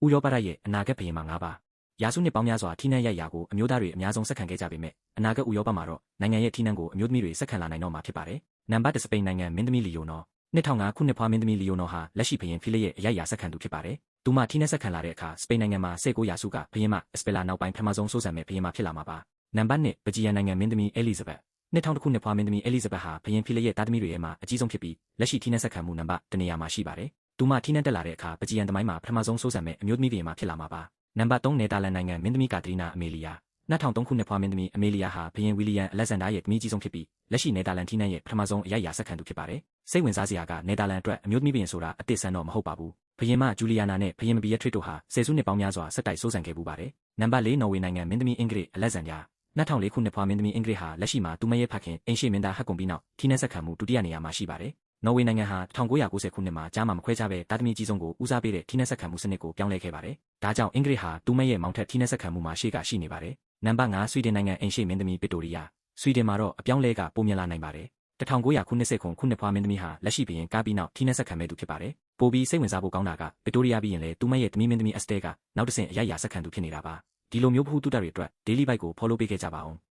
ဥရောပတိုက်ရဲ့အနာဂတ်ဘုရင်မှာ9ပါ။ရာစုနှစ်ပေါင်းများစွာထိနှံရိုက်ရာကိုအမျိုးသားတွေအများဆုံးဆက်ခံခဲ့ကြပေမဲ့အနာဂတ်ဥရောပမှာတော့နိုင်ငံရဲ့ထိနှံကိုအမျိုးသမီးတွေဆက်ခံလာနိုင်တော့မှာဖြစ်ပါတယ်။နံပါတ်1စပိန်နိုင်ငံမင်းသမီးလီယိုနော်2005ခုနှစ်ဖွားမင်းသမီးလီယိုနော်ဟာလက်ရှိဘုရင်ဖိလိရဲ့အရိုက်ရာဆက်ခံသူဖြစ်ပါတယ်။သူမထိနှံဆက်ခံလာတဲ့အခါစပိန်နိုင်ငံမှာ19ရာစုကဘုရင်မအစပယ်လာနောက်ပိုင်းပထမဆုံးစိုးစံမဲ့ဘုရင်မဖြစ်လာမှာပါ။နံပါတ်2ဘဂျီယန်နိုင်ငံမင်းသမီးအဲလီဇဘက်2000ခုနှစ်ဖွားမင်းသမီးအဲလီဇဘက်ဟာဘုရင်ဖိလိရဲ့သားသမီးတွေထဲမှာအကြီးဆုံးဖြစ်ပြီးလက်ရှိထိနှံဆက်ခံမှုနံပါတ်1နေရာမှာရှိပါတယ်။သူမထိနှံတက်လာတဲ့အခါဘဂျီယန်သမိုင်းမှာပထမဆုံးစိုးစံမဲ့အမျိုးသမီးဘုရင်မဖြစ်လာမှာပါ။နံပါတ်3နယ်သာလန်နိုင်ငံမင်းသမီးကာတရီနာအမေလီယာ2003ခုနှစ်ဖွားမင်းသမီးအမေလီယာဟာဘုရင်ဝီလီယံအလက်ဇန်ဒါရဲ့သမီးကြီးဆုံးဖြစ်ပြီးလက်ရှိနယ်သာလန်ထိနှံရဲ့ပထမဆုံးအရိုက်ရာဆက်ခံသူဖြစ်ပါတယ်။စိတ်ဝင်စားစရာကနယ်သာလန်အတွက်အမျိုးသမီးဘုရင်ဆိုတာအသစ်ဆန်းတော့မဟုတ်ပါဘူး။ဘုရင်မဂျူလီယာနာနဲ့ဘုရင်မဘီယက်ထရစ်တို့ဟာဆယ်စုနှစ်ပေါင်းများစွာဆက်တိုက်စိုးစံခဲ့ပူပါတယ်။နံပါတ်4နော်ဝေနိုင်ငံမင်းသမီးအင်္ဂရိအလက်ဇန်ဒါ2004ခုနှစ်ဖွားမင်းသမီးအင်္ဂရိဟာလက်ရှိမှာသူမရဲ့ဖခင်အင်ရှေမင်းသားဟက်ကွန်ပြီးနောက်ထိနှံဆက်ခံမှုဒုတိယနေရာမှာရှိပါတယ်။နော်ဝေနိုင်ငံဟာ1990ခုနှစ်မှာကြားမှာမခွဲခြားပဲသားသမီးကြီးဆုံးကိုဦးစားပေးတဲ့ထိနှံဆက်ခံမှုစနစ်ကိုပြောင်းလဲခဲ့ပါတယ်။ဒါကြောင့်အင်္ဂရိဟာသူမရဲ့မောင်ထက်ထိနှံဆက်ခံမှုမှာရှေ့ကရှိနေပါတယ်။နံပါတ်5ဆွီဒင်နိုင်ငံအင်ရှေမင်းသမီးပစ်တိုရီယာဆွီဒင်မှာတော့အပြောင်းလဲကပိုမြင်လာနိုင်ပါတယ်။1900ခုနှစ်ခုနှစ်ဖွားမင်းသမီးဟာလက်ရှိဘုရင်ကာပြီးနောက်ထိနှံဆက်ခံမဲ့သူဖြစ်ပါတယ်။ပိုပြီးစိတ်ဝင်စားဖို့ကောင်းတာကပစ်တိုရီယာပြီးရင်လေသူမရဲ့သမီးမင်းသမီးအစတဲကနောက်တစ်ဆင့်အရိုက်ရာဆက်ခံသူဖြစ်နေတာပါ။ဒီလိုမျိုးဖူးတူတာတွေအတွက် Daily Bite ကို follow ပေးခဲ့ကြပါအောင်။